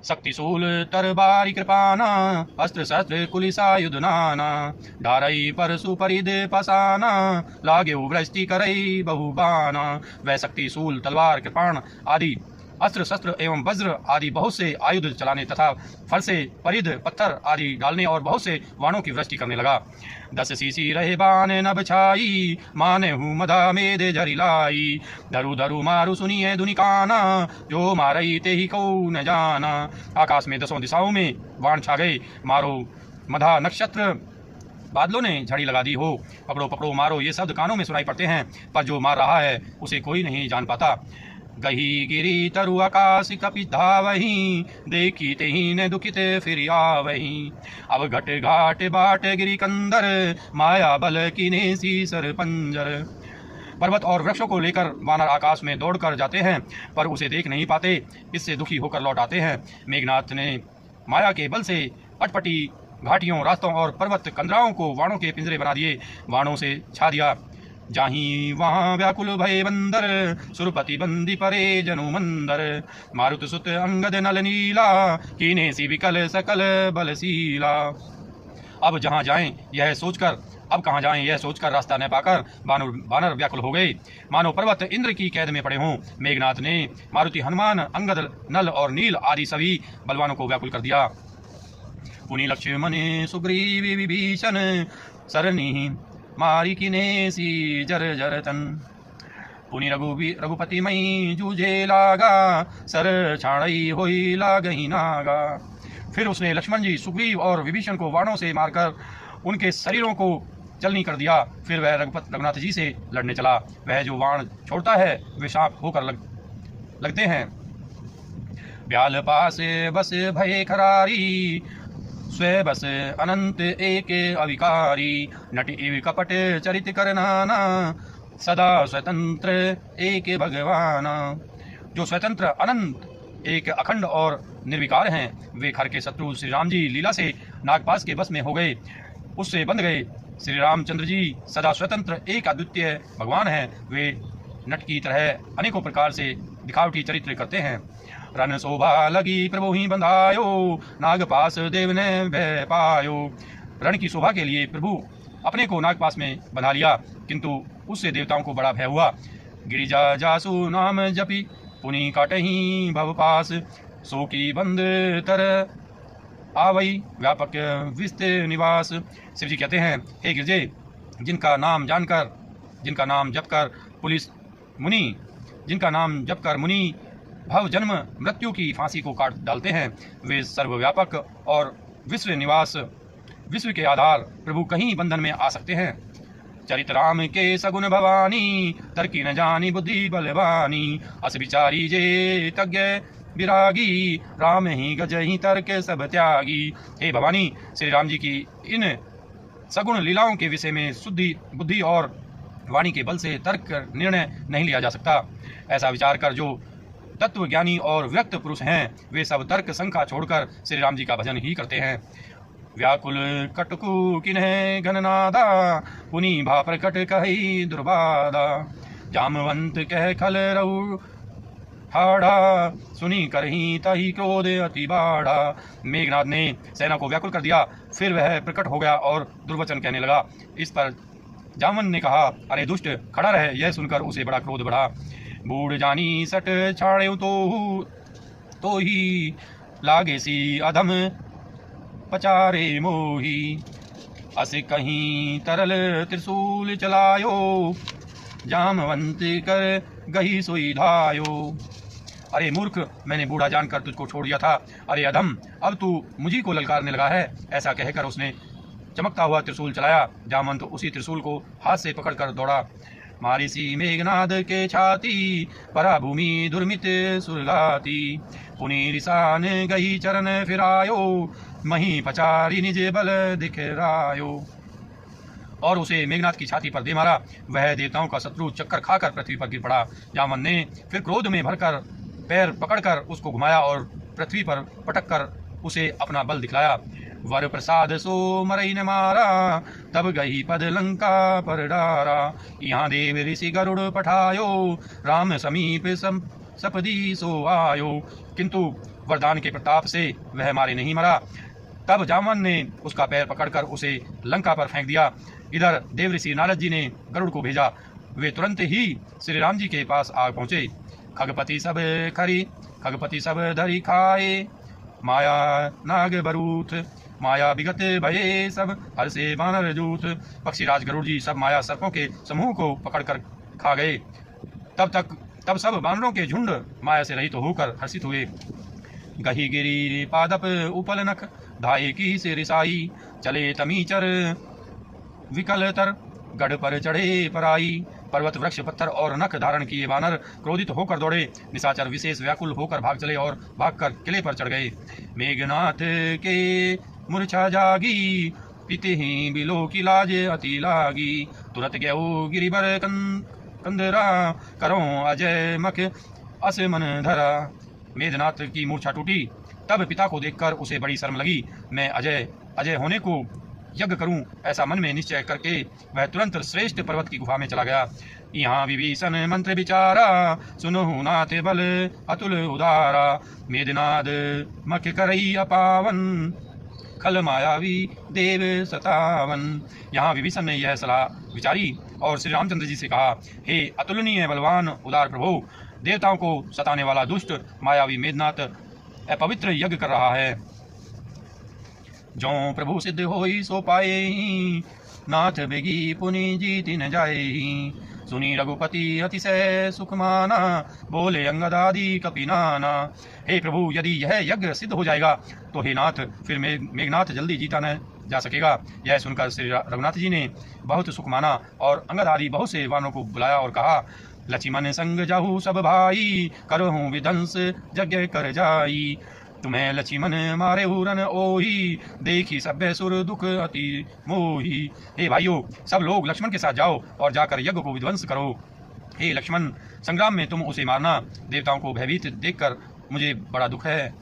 शक्तिशूल तरबारी कृपाना, अस्त्र शस्त्र कुलिसायुध नाना, ढारई परशु परिद पसाना, लागे वृष्टि करई बहुबाना। वह शक्तिशूल तलवार कृपाण आदि अस्त्र शस्त्र एवं वज्र आदि बहुत से आयुध चलाने तथा फरसे परिध पत्थर आदि डालने और बहुत से बाणों की वृष्टि करने लगा। 10 सीसी रहे बाण नभ छाई, माने हूँ मदा मेद झरी लाई। धरु धरु मारु सुनिए दुनिकाना, जो मारई ते ही कौ न जाना। आकाश में 10 दिशाओं में बाण छा गए। मारो मधा नक्षत्र बादलों ने झड़ी लगा दी हो। पकड़ो पकड़ो मारो ये शब्द कानों में सुनाई पड़ते हैं, पर जो मार रहा है उसे कोई नहीं जान पाता। गही गिरी तरु आकाश कपि धावही, देखी तेही ने दुखित फिर आवही। अब घट घाट बाट गिरी कंदर, माया बल कीने सी सर पंजर। पर्वत और वृक्षों को लेकर वानर आकाश में दौड़कर जाते हैं, पर उसे देख नहीं पाते। इससे दुखी होकर लौट आते हैं। मेघनाथ ने माया के बल से अटपटी घाटियों, रास्तों और पर्वत कंदराओं को वाणों के पिंजरे बना दिए, वाणों से छा दिया। जाही वहाँ व्याकुल भय बंदर, सुरपति बंदी परे जनु मंदर। मारुत सुत अंगद नल नीला, कीने सी विकल सकल बलशीला। अब जहाँ जाएं यह सोचकर अब कहाँ जाएं यह सोचकर रास्ता न पाकर वानर व्याकुल हो गए, मानो पर्वत इंद्र की कैद में पड़े हों। मेघनाथ ने मारुति, हनुमान, अंगद, नल और नील आदि सभी बलवानों को व्याकुल कर दिया। पुनि लक्ष्मण सुग्रीव विभीषण, सरनी मारी किने सी जर जर तन। पुनि रघुपति मई जूझे लागा, सर छाड़ई होई लागही नागा। फिर उसने लक्ष्मण जी, सुग्रीव और विभीषण को बाणों से मारकर उनके शरीरों को चलनी कर दिया। फिर वह रघुनाथ जी से लड़ने चला। वह जो बाण छोड़ता है वे शाप होकर लगते हैं। ब्याल पास बस भय खरारी, स्वे बस अनंत एक अविकारी। नट इव कपट चरित कर नाना, सदा स्वतंत्र एक भगवान। जो स्वतंत्र अनंत एक अखंड और निर्विकार हैं, वे खर के शत्रु श्री राम जी लीला से नागपाश के बस में हो गए, उससे बंध गए। श्री रामचंद्र जी सदा स्वतंत्र एक अद्वितीय भगवान हैं। वे नट की तरह अनेकों प्रकार से दिखावटी चरित्र करते हैं। रन शोभा लगी प्रभु ही बंधायो, नागपास देव ने भय पायो। रण की शोभा के लिए प्रभु अपने को नागपास में बंधा लिया, किंतु उससे देवताओं को बड़ा भय हुआ। गिरिजा जासु नाम जपी, पुनि काटही भव पास। सो की बंद तर आवई, व्यापक विस्त निवास। शिव जी कहते हैं, हे गिरजे, जिनका नाम जप कर मुनि भव जन्म मृत्यु की फांसी को काट डालते हैं, वे सर्वव्यापक और विश्व के आधार प्रभु कहीं बंधन में आ सकते हैं। चरित राम के सगुन भवानी, तर्की न जानी बुद्धि बलवानी। अस विचारी जे तज्ञ विरागी, राम ही गज ही तर्क सब त्यागी। हे भवानी, श्री राम जी की इन सगुण लीलाओं के विषय में शुद्धि बुद्धि और वाणी के बल से तर्क निर्णय नहीं लिया जा सकता। ऐसा विचार कर जो तत्व ज्ञानी और व्यक्त पुरुष हैं, वे सब तर्क शंका छोड़कर श्री राम जी का भजन ही करते हैं। व्याकुल कटकु किन्ह घननादा, पुनि भा प्रकट कही दुर्बादा। जामवंत कह खल रहु हाड़ा, सुनी करही तही क्रोध अति बाढ़ा। मेघनाथ ने सेना को व्याकुल कर दिया। फिर वह प्रकट हो गया और दुर्वचन कहने लगा। इस पर जामवन ने कहा, अरे दुष्ट, खड़ा रहे। यह सुनकर उसे बड़ा क्रोध बढ़ा। बूढ़ जानी सट छाड़े तो ही, लागे सी अधम पचारे मोही। अस कहीं तरल त्रिशूल चलायो, जामवंत कर गही सोई धायो। अरे मूर्ख, मैंने बूढ़ा जानकर तुझको छोड़ दिया था। अरे अधम, अब तू मुझी को ललकारने लगा है। ऐसा कहकर उसने चमकता हुआ त्रिशूल चलाया। जामवंत उसी त्रिशूल को हाथ से पकड़कर दौड़ा। मारिसी मेघनाद के छाती, परा भूमि दुर्मित सुरगाती। पुनि रिसान गही चरण फिरायो, मही पचारी निज बल दिखरायो। और उसे मेघनाथ की छाती पर दे मारा। वह देवताओं का शत्रु चक्कर खाकर पृथ्वी पर गिर पड़ा। जामवन ने फिर क्रोध में भरकर पैर पकड़कर उसको घुमाया और पृथ्वी पर पटक कर उसे अपना बल दिखलाया। वर प्रसाद सो मरई न मारा, तब गई पद लंका पर डारा। यहाँ देव ऋषि गरुड़ पठायो, राम समीप सपदी सो आयो, किंतु वरदान के प्रताप से वह मारे नहीं मरा। तब जामवन ने उसका पैर पकड़कर उसे लंका पर फेंक दिया। इधर देवऋषि नारद जी ने गरुड़ को भेजा। वे तुरंत ही श्री राम जी के पास आ पहुंचे। खगपति सब धरी खाए, माया नाग बरूथ, माया विगत भये सब हर्षे बानर जूथ। पक्षीराज गरुड़ जी सब माया सर्पों के समूह को पकड़कर खा गए। तब सब बानरों के झुंड माया से रहित होकर हर्षित हुए। गही गिरी पादप उपल नख, धाये की से रिसाई, चले तमीचर विकल तर, गढ़ पर चढ़े पराई। पर्वत वृक्ष पत्थर और नख धारण किए बानर क्रोधित होकर दौड़े। निशाचर विशेष व्याकुल होकर भाग चले और भागकर किले पर चढ़ गए। मेघनाथ के मूर्छा जागी, पीते ही बिलो की लाज अति लागी। तुरत गयो गिरिबर कंदरा, करो अजय मख अस मन धरा। मेघनाथ की मूर्छा टूटी। तब पिता को देखकर उसे बड़ी शर्म लगी। मैं अजय होने को यज्ञ करूं, ऐसा मन में निश्चय करके वह तुरंत श्रेष्ठ पर्वत की गुफा में चला गया। यहाँ विभीषण मंत्र विचारा, सुनो नाथ बल अतुल उदारा। मेघनाद मख करई अपावन, खल मायावी देव सतावन। यहाँ विभीषण ने यह सलाह विचारी और श्री रामचंद्र जी से कहा, हे अतुलनीय बलवान उदार प्रभु, देवताओं को सताने वाला दुष्ट मायावी मेघनाथ अपवित्र यज्ञ कर रहा है। जो प्रभु सिद्ध होई सो पाए, नाथ बेगी पुनि जीति न जाए। सुनी रघुपति अतिशय सुख माना, बोले अंगदादि कपिनाना। हे प्रभु, यदि यह यज्ञ सिद्ध हो जाएगा तो हे नाथ, फिर मेघनाथ जल्दी जीता न जा सकेगा। यह सुनकर श्री रघुनाथ जी ने बहुत सुख माना और अंगद आदि बहुत से वानरों को बुलाया और कहा, लक्ष्मण संग जाहु सब भाई, करहूँ विध्वंस यज्ञ कर जाई। तुम्हें लक्ष्मण मारे रन ओही, देखी सभ्य सुर दुख अति मोही। हे भाइयों, सब लोग लक्ष्मण के साथ जाओ और जाकर यज्ञ को विध्वंस करो। हे लक्ष्मण, संग्राम में तुम उसे मारना। देवताओं को भयभीत देखकर मुझे बड़ा दुख है।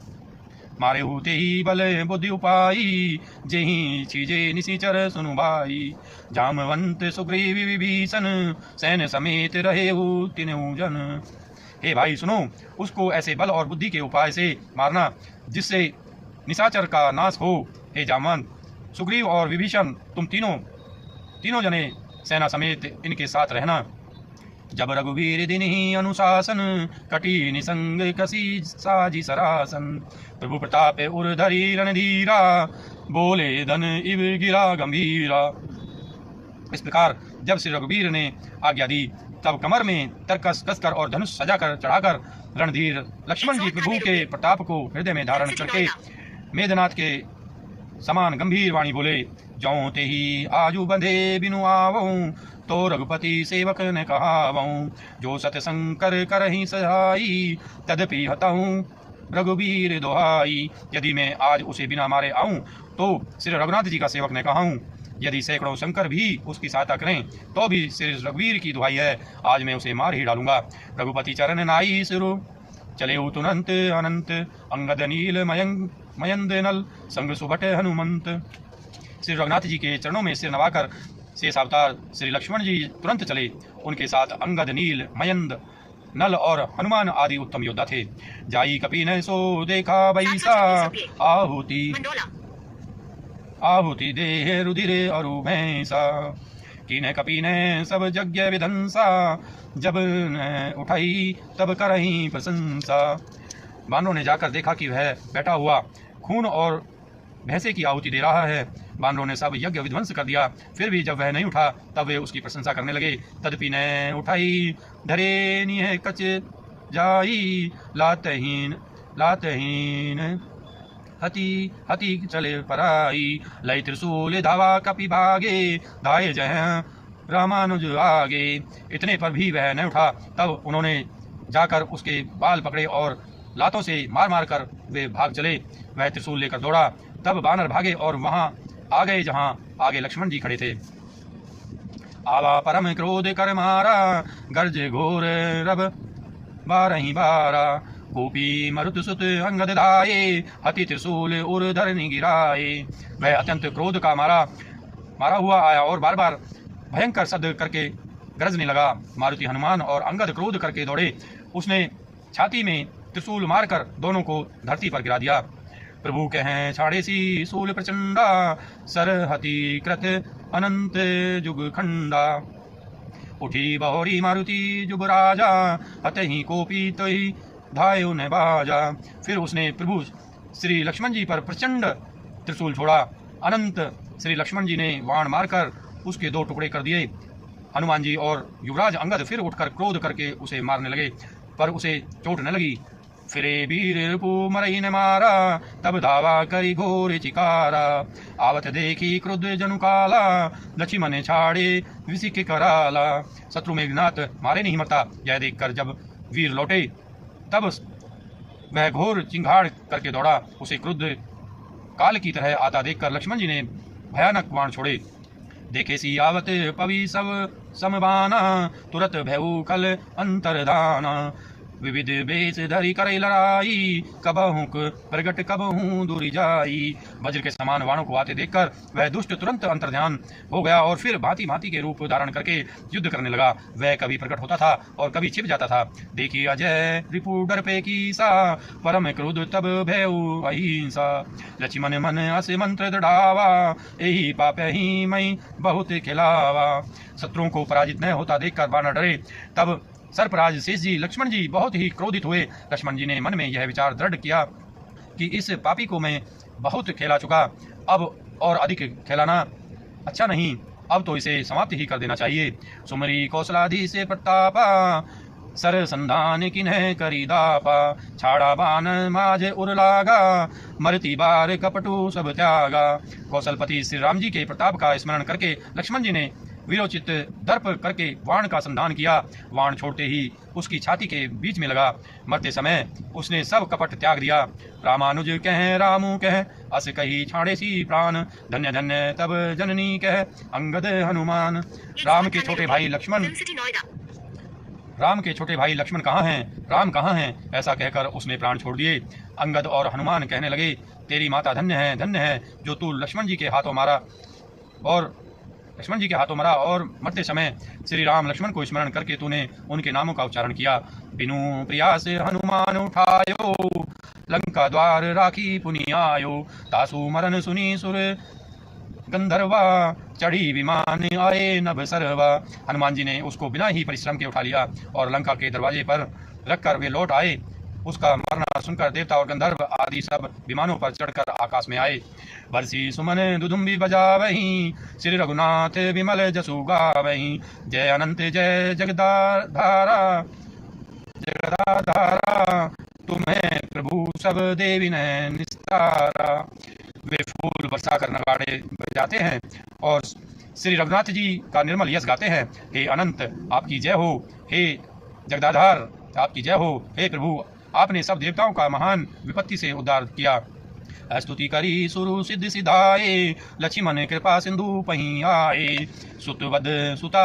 मारे होते ही बल बुद्धि उपाई, जेहि चीजे निशिचर सुनु भाई। जामवंत सुग्रीव विभीषण, सैन्य समेत रहे तीनों जन। हे भाई सुनो, उसको ऐसे बल और बुद्धि के उपाय से मारना जिससे निशाचर का नाश हो। हे जामवंत, सुग्रीव और विभीषण, तुम तीनों जने सेना समेत इनके साथ रहना। जब रघुवीर दिन ही अनुशासन, कटी निसंग कसी साजी सरासन। प्रभु प्रताप उर्धरी रणधीरा, बोले धन इव गिरा गंभीरा। इस प्रकार जब श्री रघुवीर ने आज्ञा दी, तब कमर में तरकस कसकर और धनुष सजाकर चढ़ाकर रणधीर लक्ष्मण जी प्रभु के प्रताप को हृदय में धारण करके मेघनाथ के समान गंभीर वाणी बोले, जौं ते ही आजू बंधे बिनु आवऊं, तो रघुपति सेवक ने कहावऊं। जो सतशंकर करहि सहाई, तदपि हतऊं रघुवीर दोहाई। यदि मैं आज उसे बिना मारे आऊं तो श्री रघुनाथ जी का सेवक ने कहाऊं। यदि सैकड़ों शंकर भी उसकी सहायता करें तो भी श्री रघुवीर की दुहाई है, आज मैं उसे मार ही डालूंगा। रघुपति चरण नाई सिरु, चले तुरंत अनंत। अंगद नील मयंद नल, संग सुभट हनुमंत। श्री रघुनाथ जी के चरणों में सिर नवाकर शेष अवतार श्री लक्ष्मण जी तुरंत चले। उनके साथ अंगद, नील, मयंद, नल और हनुमान आदि उत्तम योद्धा थे। जाई कपि ने सो देखा बैसा, आहुति देह रुधिर अरु भैंसा। कीने कपि ने सब यज्ञ विधंसा, जब न उठाई तब करही प्रशंसा। बानरों ने जाकर देखा कि वह बैठा हुआ खून और भैंसे की आहुति दे रहा है। बानरों ने सब यज्ञ विध्वंस कर दिया, फिर भी जब वह नहीं उठा तब वे उसकी प्रशंसा करने लगे। तदपि ने उठाई धरे निह कच जाई, लातहीन हति चले पराई। लय त्रिशूल धावा कपि भागे, धाये जय रामानुज आगे। इतने पर भी वह न उठा। तब उन्होंने जाकर उसके बाल पकड़े और लातों से मार मार कर वे भाग चले। वह त्रिशूल लेकर दौड़ा। तब बानर भागे और वहां आ गए जहां आगे लक्ष्मण जी खड़े थे। आवा परम क्रोध कर मारा, गर्ज घोर रब बारही बारा। गोपी मरुत सुत अंगद धाये, हति त्रिशूल उर्धर गिराए। वह अत्यंत क्रोध का मारा हुआ आया और बार बार भयंकर शब्द करके गरजने लगा। मारुति, हनुमान और अंगद क्रोध करके दौड़े। उसने छाती में त्रिशूल मारकर दोनों को धरती पर गिरा दिया। प्रभु कहें छाड़े सी सूल प्रचंडा, सरहति कृत अनंत जुग खंडा। उठी बहोरी मारुति जुग राजा, अतहि कोपी तहि धायो न बाजा। फिर उसने प्रभु श्री लक्ष्मण जी पर प्रचंड त्रिशूल छोड़ा। अनंत श्री लक्ष्मण जी ने वाण मारकर उसके दो टुकड़े कर दिए। हनुमान जी और युवराज अंगद फिर उठकर क्रोध करके उसे मारने लगे, पर उसे चोट न लगी। फिरे वीर रिपु मरई न मारा, तब धावा करी घोर चिकारा। आवत देखी क्रुद्ध जनु काला, लक्ष्मण छाड़े विसिक कराला। शत्रु मेघनाथ मारे नहीं मरता, यह देखकर जब वीर लौटे तब वह घोर चिंगाड़ करके दौड़ा। उसे क्रुद्ध काल की तरह आता देखकर लक्ष्मण जी ने भयानक बाण छोड़े। देखे सी आवत पवि सब समबाना, तुरत भयउ कल अंतरदाना। विविध बेस धरी करे लड़ाई, कबहू प्रगट कबहू दूरी जाई। वज्र के समान वाणों को आते देखकर वह दुष्ट तुरंत अंतर्ध्यान हो गया और फिर भांति भांति के रूप धारण करके युद्ध करने लगा। वह कभी प्रकट होता था और कभी छिप जाता था। देखी अजय रिपु डर पे कीसा, परम क्रोध तब भयउ अहिंसा। लक्ष्मण मन अस मंत्र दृढ़ावा, यही पाप ही मई बहुत खिलावा। शत्रुओं को पराजित न होता देखकर बानर डरे। तब सर्पराज शेष जी लक्ष्मण जी बहुत ही क्रोधित हुए। लक्ष्मण जी ने मन में यह विचार दृढ़ किया कि इस पापी को मैं बहुत खेला चुका, अब और अधिक खेलाना अच्छा नहीं, अब तो इसे समाप्त ही कर देना चाहिए। सुमरी कौशलाधि से प्रतापा, सर संधान किन्ह करी दापा। छाड़ा बान माज उर लागा, मरती बार कपटू सब त्यागा। कौशलपति श्री राम जी के प्रताप का स्मरण करके लक्ष्मण जी ने वीरोचित दर्प करके वाण का संधान किया। वाण छोड़ते ही उसकी छाती के बीच में लगा। मरते समय उसने सब कपट त्याग दिया। रामानुज कह रामू कह, अस कही छाड़े सी प्राण। धन्य धन्य तब जननी कह, अंगद हनुमान। राम के छोटे भाई लक्ष्मण कहाँ हैं, राम कहाँ हैं, ऐसा कहकर उसने प्राण छोड़ दिए। अंगद और हनुमान कहने लगे, तेरी माता धन्य है जो तू लक्ष्मण जी के हाथों मारा और मरते समय श्री राम लक्ष्मण को स्मरण करके तूने उनके नामों का उच्चारण किया। बिनु प्रयास हनुमान उठायो, लंका द्वार राखी पुनि आयो। तासु मरन सुनी सुर गंधर्वा, चढ़ी विमान आए नभ सरवा। हनुमान जी ने उसको बिना ही परिश्रम के उठा लिया और लंका के दरवाजे पर रखकर वे लौट आए। उसका मरना सुनकर देवता और गंधर्व आदि सब विमानों पर चढ़कर आकाश में आए। बरसी सुमन दुदुम्बी बजावहीं, श्री रघुनाथ विमल जसु गावहीं। जय अनंत जय जगदाधारा, तुम्हें प्रभु सब देवी ने निस्तारा। वे फूल बरसा कर नगाड़े बजाते हैं और श्री रघुनाथ जी का निर्मल यश गाते हैं। हे अनंत आपकी जय हो, हे जगदाधार आपकी जय हो। हे प्रभु आपने सब देवताओं का महान विपत्ति से उद्धार किया। स्तुति करी सुरु सिद्ध सिधाए, लक्ष्मण कृपा सिंधु पही आए। सुतवद सुता